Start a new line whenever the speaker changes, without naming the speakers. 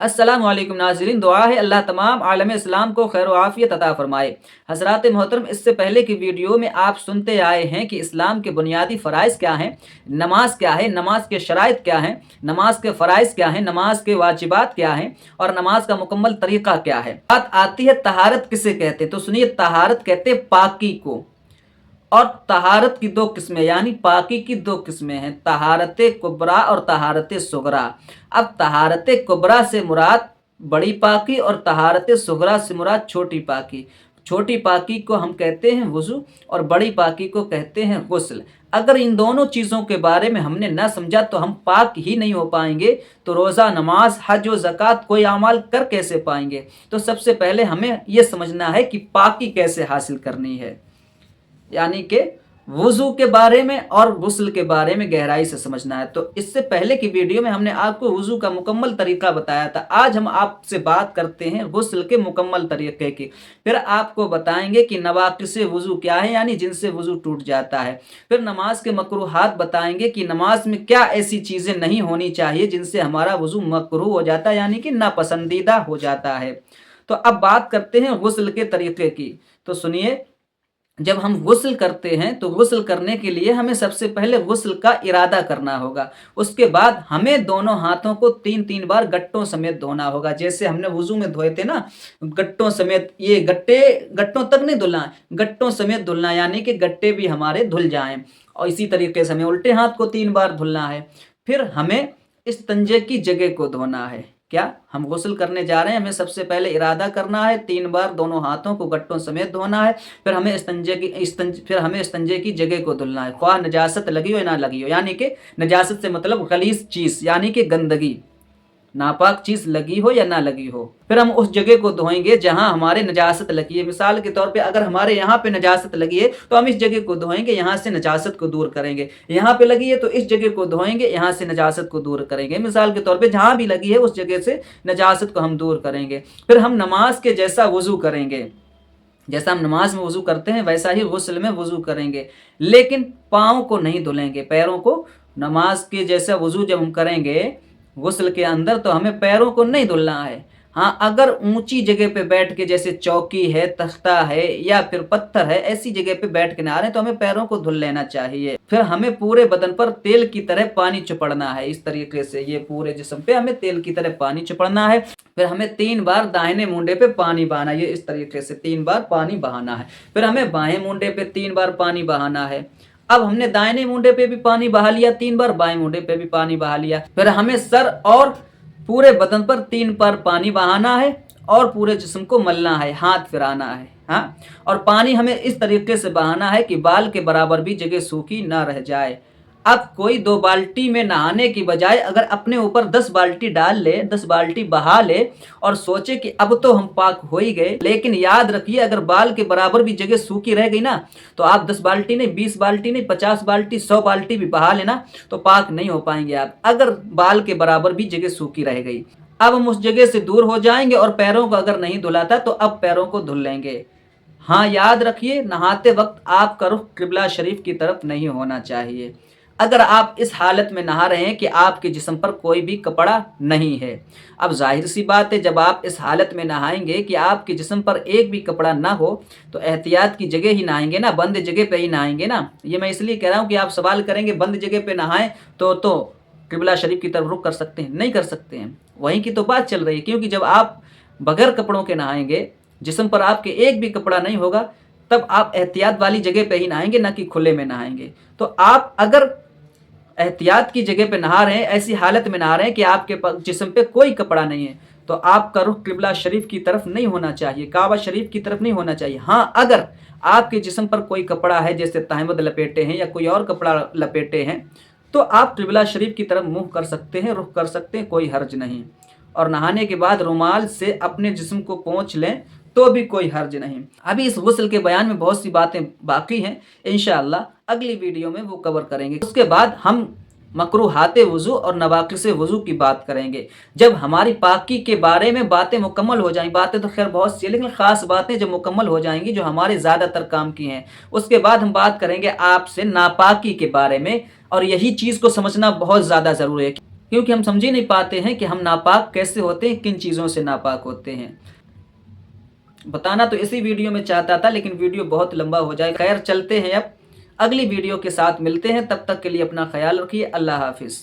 अस्सलाम वालेकुम नाज़रीन, दुआ है अल्लाह तमाम आलम इस्लाम को खैर आफ़ियत अता फ़रमाए। हज़रात मोहतरम, इससे पहले की वीडियो में आप सुनते आए हैं कि इस्लाम के बुनियादी फ़राइज़ क्या हैं, नमाज क्या है, नमाज के शराइत क्या हैं, नमाज के फ़राइज़ क्या हैं, नमाज के वाजिबात क्या हैं और नमाज का मुकम्मल तरीक़ा क्या है। बात आती है तहारत किसे कहते हैं, तो सुनिए, तहारत कहते हैं पाकी को। और तहारत की दो किस्में, यानी पाकी की दो किस्में हैं, तहारत कुबरा और तहारत सुगरा। अब तहारत कुबरा से मुराद बड़ी पाकी और तहारत सुगरा से मुराद छोटी पाकी। छोटी पाकी को हम कहते हैं वुज़ू और बड़ी पाकी को कहते हैं गुस्ल। अगर इन दोनों चीज़ों के बारे में हमने ना समझा तो हम पाक ही नहीं हो पाएंगे, तो रोज़ा, नमाज, हज और ज़कात कोई अमाल कर कैसे पाएंगे। तो सबसे पहले हमें यह समझना है कि पाकी कैसे हासिल करनी है, यानी कि वुज़ू के बारे में और गुस्ल के बारे में गहराई से समझना है। तो इससे पहले की वीडियो में हमने आपको वुज़ू का मुकम्मल तरीका बताया था। आज हम आपसे बात करते हैं गुस्ल के मुकम्मल तरीके की। फिर आपको बताएंगे कि नवाक़िसे वुज़ू क्या है, यानी जिनसे वुज़ू टूट जाता है। फिर नमाज के मकरूहात बताएंगे कि नमाज में क्या ऐसी चीज़ें नहीं होनी चाहिए जिनसे हमारा वुज़ू मकरूह हो जाता है, यानी कि नापसंदीदा हो जाता है। तो अब बात करते हैं गुस्ल के तरीके की। तो सुनिए, जब हम गुस्ल करते हैं तो गुस्ल करने के लिए हमें सबसे पहले गुस्ल का इरादा करना होगा। उसके बाद हमें दोनों हाथों को 3-3 बार गट्टों समेत धोना होगा। जैसे हमने वुज़ू में धोए थे ना, गट्टों समेत, ये गट्टों तक नहीं धुलना है, गट्टों समेत धुलना, यानी कि गट्टे भी हमारे धुल जाएं। और इसी तरीके से हमें उल्टे हाथ को 3 बार धुलना है। फिर हमें इस्तंजे की जगह को धोना है। क्या हम गुस्ल करने जा रहे हैं, हमें सबसे पहले इरादा करना है, 3 बार दोनों हाथों को गट्टों समेत धोना है। फिर हमें इस्तंजे की जगह को धुलना है, ख्वाह नजासत लगी हो या ना लगी हो, यानी कि नजासत से मतलब गलीज चीज़, यानी कि गंदगी, नापाक चीज़ लगी हो या ना लगी हो। फिर हम उस जगह को धोएंगे जहां हमारे नजासत लगी है। मिसाल के तौर पे अगर हमारे यहाँ पे नजासत लगी है तो हम इस जगह को धोएंगे, यहाँ से नजासत को दूर करेंगे। यहाँ पे लगी है तो इस जगह को धोएंगे, यहाँ से नजासत को दूर करेंगे। मिसाल के तौर पे जहाँ भी लगी है उस जगह से नजासत को हम दूर करेंगे। फिर हम नमाज के जैसा वुज़ू करेंगे, जैसा हम नमाज में वुज़ू करते हैं वैसा ही गुस्ल में वुज़ू करेंगे, लेकिन पाँव को नहीं धुलेंगे, पैरों को। नमाज के जैसा वुज़ू जब हम करेंगे गुस्ल के अंदर तो हमें पैरों को नहीं धुलना है। हाँ, अगर ऊंची जगह पे बैठ के, जैसे चौकी है, तख्ता है या फिर पत्थर है, ऐसी जगह पे बैठ के नहा रहे हैं तो हमें पैरों को धुल लेना चाहिए। फिर हमें पूरे बदन पर तेल की तरह पानी चुपड़ना है। इस तरीके से ये पूरे जिस्म पे हमें तेल की तरह पानी चुपड़ना है। फिर हमें 3 बार दाहिने मुंडे पे पानी बहाना है, ये इस तरीके से 3 बार पानी बहाना है। फिर हमें बाएं मुंडे पे 3 बार पानी बहाना है। अब हमने दाहिने मुंडे पे भी पानी बहा लिया 3 बार, बाएं मुंडे पे भी पानी बहा लिया। फिर हमें सर और पूरे बदन पर 3 बार पानी बहाना है और पूरे जिस्म को मलना है, हाथ फिराना है। हाँ, और पानी हमें इस तरीके से बहाना है कि बाल के बराबर भी जगह सूखी ना रह जाए। अब कोई 2 बाल्टी में नहाने की बजाय अगर अपने ऊपर 10 बाल्टी डाल ले, 10 बाल्टी बहा ले और सोचे कि अब तो हम पाक हो ही गए, लेकिन याद रखिए अगर बाल के बराबर भी जगह सूखी रह गई ना तो आप 10 बाल्टी नहीं, 20 बाल्टी नहीं, 50 बाल्टी, 100 बाल्टी भी बहा लेना तो पाक नहीं हो पाएंगे आप, अगर बाल के बराबर भी जगह सूखी रह गई। अब हम उस जगह से दूर हो जाएंगे और पैरों को अगर नहीं धुला था तो अब पैरों को धुल लेंगे। हाँ, याद रखिए नहाते वक्त आपका रुख किबला शरीफ की तरफ नहीं होना चाहिए। अगर आप इस हालत में नहा रहे हैं कि आपके जिस्म पर कोई भी कपड़ा नहीं है, अब जाहिर सी बात है जब आप इस हालत में नहाएंगे कि आपके जिस्म पर एक भी कपड़ा ना हो तो एहतियात की जगह ही नहाएंगे ना, बंद जगह पे ही नहाएंगे ना। ये मैं इसलिए कह रहा हूँ कि आप सवाल करेंगे बंद जगह पे नहाएं तो किबला शरीफ की तरफ रुख कर सकते हैं, नहीं कर सकते हैं। वहीं की तो बात चल रही है, क्योंकि जब आप बगैर कपड़ों के नहाएंगे, जिस्म पर आपके एक भी कपड़ा नहीं होगा, तब आप एहतियात वाली जगह पे ही नहाएंगे, ना कि खुले में नहाएंगे। तो आप अगर एहतियात की जगह पे नहा रहे हैं, ऐसी हालत में नहा रहे हैं कि आपके जिस्म पे कोई कपड़ा नहीं है, तो आपका रुख किबला शरीफ की तरफ नहीं होना चाहिए, काबा शरीफ की तरफ नहीं होना चाहिए। हाँ, अगर आपके जिस्म पर कोई कपड़ा है, जैसे तहमद लपेटे हैं या कोई और कपड़ा लपेटे हैं, तो आप किबला शरीफ की तरफ मुंह कर सकते हैं, रुख कर सकते हैं, कोई हर्ज नहीं। और नहाने के बाद रुमाल से अपने जिस्म को पोंछ लें तो भी कोई हर्ज नहीं। अभी इस गुस्ल के बयान में बहुत सी बातें बाकी हैं, इंशाअल्लाह अगली वीडियो में वो कवर करेंगे। उसके बाद हम मकरूहाते वुज़ू और नवाक़िसे वुज़ू की बात करेंगे। जब हमारी पाकी के बारे में बातें मुकम्मल हो जाएंगी, बातें तो खैर बहुत सी है, लेकिन ख़ास बातें जब मुकम्मल हो जाएंगी जो हमारे ज़्यादातर काम की हैं, उसके बाद हम बात करेंगे आपसे नापाकी के बारे में। और यही चीज़ को समझना बहुत ज़्यादा ज़रूरी है کیونکہ ہم سمجھ ہی نہیں پاتے ہیں کہ ہم ناپاک کیسے ہوتے ہیں، کن چیزوں سے ناپاک ہوتے ہیں۔ بتانا تو اسی ویڈیو میں چاہتا تھا، لیکن ویڈیو بہت لمبا ہو جائے۔ خیر چلتے ہیں، اب اگلی ویڈیو کے ساتھ ملتے ہیں، تب تک کے لیے اپنا خیال رکھیے۔ اللہ حافظ۔